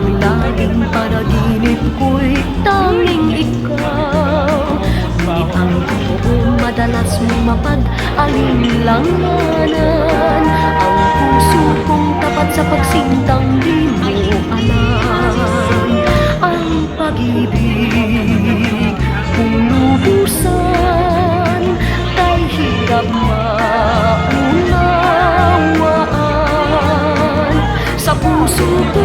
Ang laging panaginip ko'y tanging ikaw. Ngunit ang totoo madalas mong mapag-alinlanganan. Ang puso kong tapat sa pagsintang di mo alam. Ang pag-ibig kung lubusan kay hirap maunawaan. Sa puso ko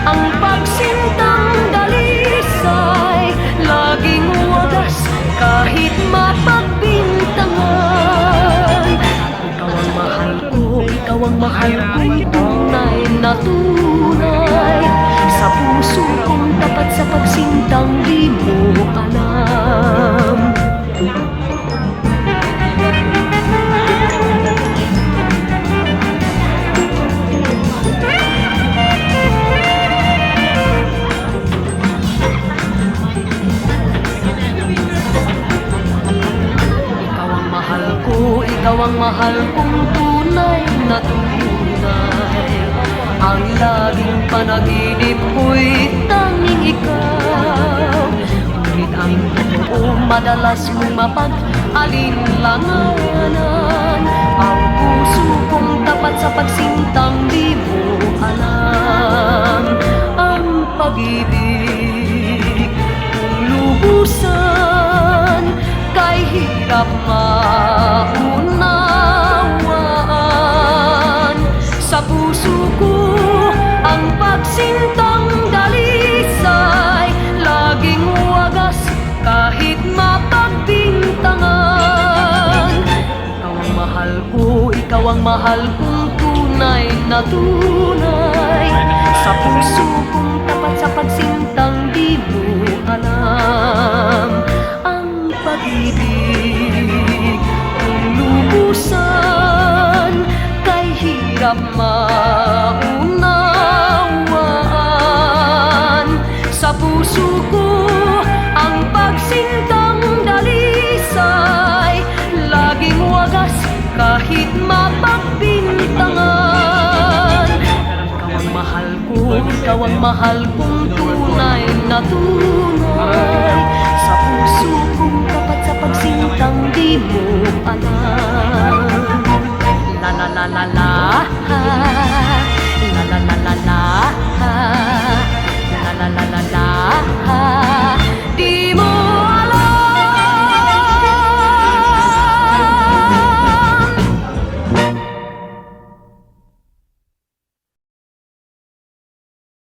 ang pagsintang dalisay, laging wagas kahit mapagbintangan. Ikaw ang mahal ko, ikaw ang mahal kong tunay na tunay. Sa puso kong tapat sa pagsintang di mo alam. Ikaw ang mahal kong tunay na tunay. Ang laging panaginip ko'y tanging ikaw. Ngunit ang totoo madalas mong mapag-alinlanganan. Ang puso kong tapat sa pagsintang di mo alam. Ang pag-ibig kung lubusan kay hirap maunawaan. Sa puso ko ang pagsintang dalisay, laging wagas kahit mapagbintangan. Ikaw ang mahal ko, ikaw ang mahal kong tunay na tunay. Sa puso kong tapat sa pagsintang di mo alam. Ang pag-ibig kung lubusan kay hirap maunawaan. Sa puso ko ang pagsintang dalisay, laging wagas kahit mapagbintangan. Ikaw ang mahal ko, ikaw ang mahal kong tunay na tunay. Sa puso kong tapat sa pagsintang di mo alam. La la la la la.